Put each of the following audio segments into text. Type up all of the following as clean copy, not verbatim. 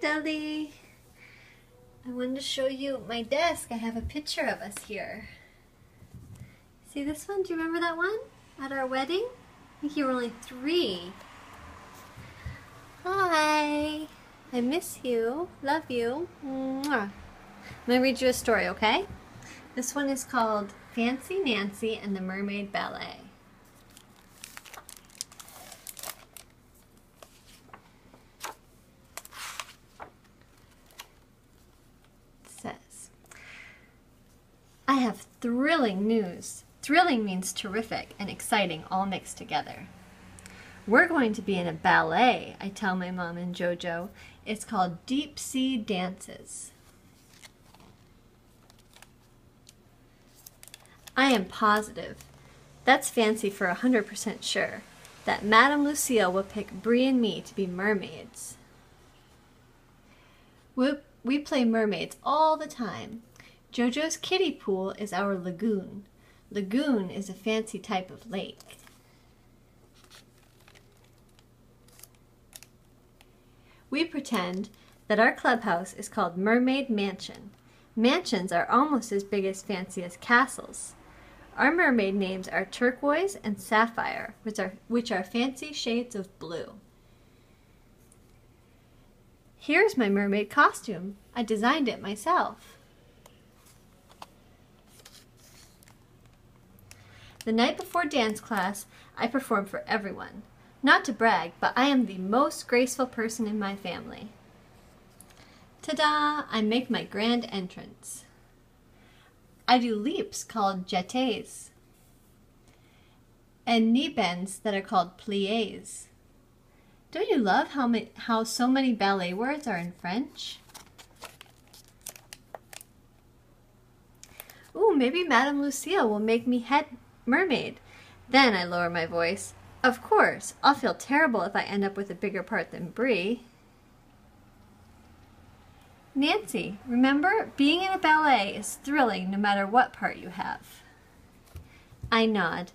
Dudley. I wanted to show you my desk. I have a picture of us here. See this one? Do you remember that one? At our wedding? I think you were only 3. Hi. I miss you. Love you. Mwah. I'm going to read you a story, okay? This one is called Fancy Nancy and the Mermaid Ballet. I have thrilling news. Thrilling means terrific and exciting all mixed together. We're going to be in a ballet, I tell my mom and Jojo. It's called Deep Sea Dances. I am positive, that's fancy for 100% sure, that Madame Lucille will pick Bree and me to be mermaids. We play mermaids all the time. Jojo's kiddie pool is our lagoon. Lagoon is a fancy type of lake. We pretend that our clubhouse is called Mermaid Mansion. Mansions are almost as big as fancy as castles. Our mermaid names are Turquoise and Sapphire, which are fancy shades of blue. Here's my mermaid costume. I designed it myself. The night before dance class, I perform for everyone. Not to brag, but I am the most graceful person in my family. Ta-da! I make my grand entrance. I do leaps called jetés and knee bends that are called pliés. Don't you love how so many ballet words are in French? Ooh, maybe Madame Lucille will make me head mermaid. Then I lower my voice. Of course, I'll feel terrible if I end up with a bigger part than Bree. Nancy, remember, being in a ballet is thrilling no matter what part you have. I nod.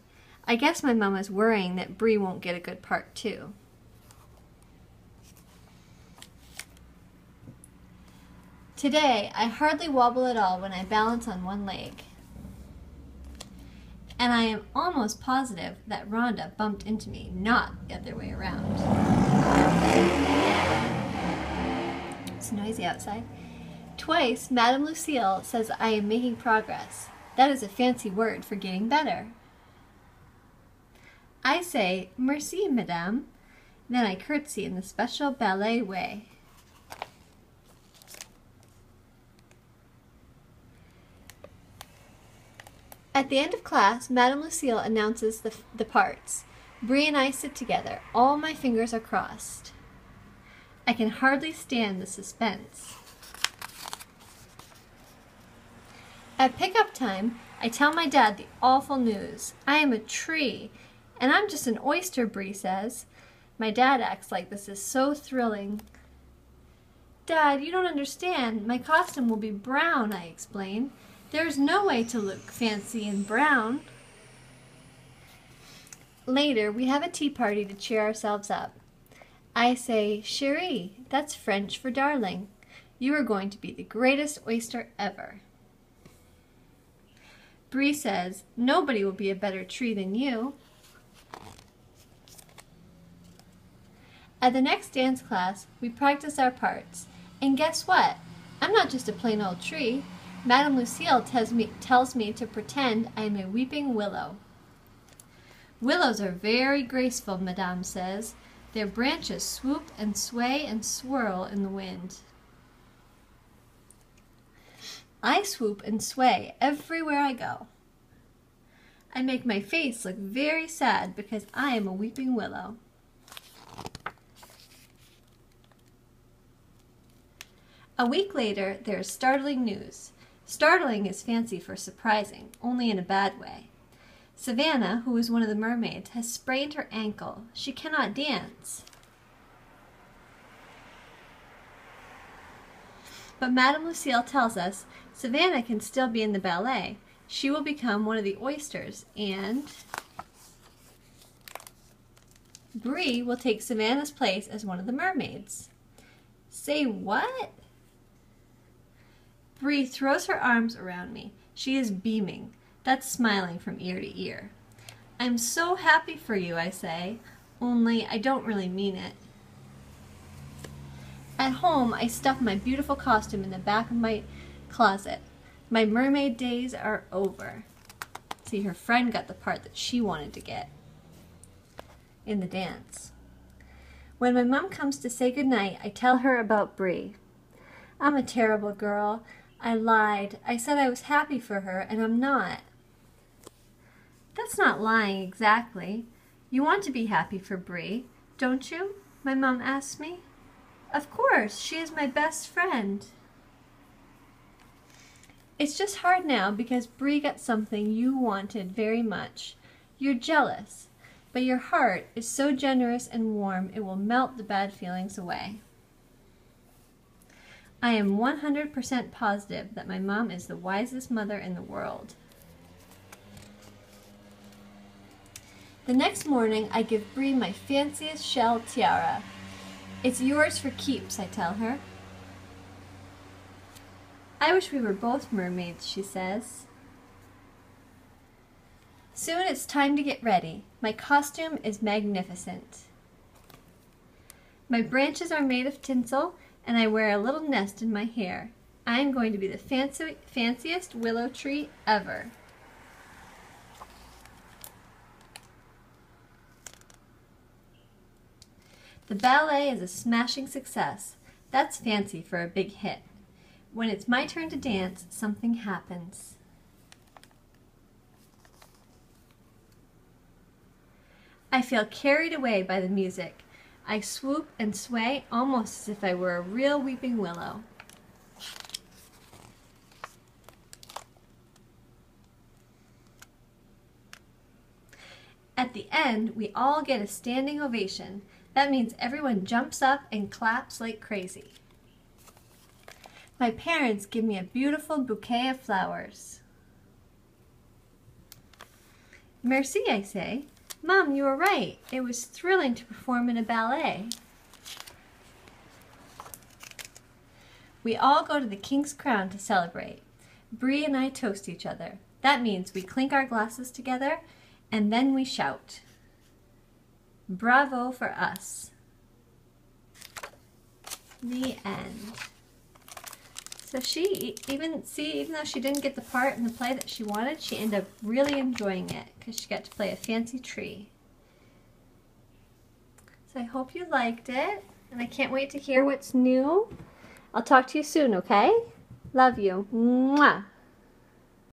I guess my mom is worrying that Bree won't get a good part too. Today, I hardly wobble at all when I balance on one leg. And I am almost positive that Rhonda bumped into me, not the other way around. It's noisy outside. Twice, Madame Lucille says I am making progress. That is a fancy word for getting better. I say, merci, madame. Then I curtsy in the special ballet way. At the end of class, Madame Lucille announces the parts. Bree and I sit together. All my fingers are crossed. I can hardly stand the suspense. At pickup time, I tell my dad the awful news. I am a tree, and I'm just an oyster, Bree says. My dad acts like this is so thrilling. Dad, you don't understand. My costume will be brown, I explain. There's no way to look fancy in brown. Later, we have a tea party to cheer ourselves up. I say, chérie, that's French for darling. You are going to be the greatest oyster ever. Bree says, nobody will be a better tree than you. At the next dance class, we practice our parts. And guess what? I'm not just a plain old tree. Madame Lucille tells me to pretend I am a weeping willow. Willows are very graceful, Madame says. Their branches swoop and sway and swirl in the wind. I swoop and sway everywhere I go. I make my face look very sad because I am a weeping willow. A week later, there is startling news. Startling is fancy for surprising, only in a bad way. Savannah, who is one of the mermaids, has sprained her ankle. She cannot dance. But Madame Lucille tells us Savannah can still be in the ballet. She will become one of the oysters, and Bree will take Savannah's place as one of the mermaids. Say what? Bree throws her arms around me. She is beaming. That's smiling from ear to ear. I'm so happy for you, I say, only I don't really mean it. At home, I stuff my beautiful costume in the back of my closet. My mermaid days are over. See, her friend got the part that she wanted to get in the dance. When my mom comes to say goodnight, I tell her about Bree. I'm a terrible girl. I lied. I said I was happy for her, and I'm not. That's not lying exactly. You want to be happy for Bree, don't you? My mom asked me. Of course, she is my best friend. It's just hard now because Bree got something you wanted very much. You're jealous, but your heart is so generous and warm it will melt the bad feelings away. I am 100% positive that my mom is the wisest mother in the world. The next morning, I give Bree my fanciest shell tiara. It's yours for keeps, I tell her. I wish we were both mermaids, she says. Soon it's time to get ready. My costume is magnificent. My branches are made of tinsel, and I wear a little nest in my hair. I am going to be the fanciest willow tree ever. The ballet is a smashing success. That's fancy for a big hit. When it's my turn to dance, something happens. I feel carried away by the music. I swoop and sway almost as if I were a real weeping willow. At the end, we all get a standing ovation. That means everyone jumps up and claps like crazy. My parents give me a beautiful bouquet of flowers. Merci, I say. Mom, you were right. It was thrilling to perform in a ballet. We all go to the King's Crown to celebrate. Bree and I toast each other. That means we clink our glasses together and then we shout. Bravo for us. The end. So even though she didn't get the part in the play that she wanted, she ended up really enjoying it because she got to play a fancy tree. So I hope you liked it, and I can't wait to hear what's new. I'll talk to you soon, okay? Love you. Mwah.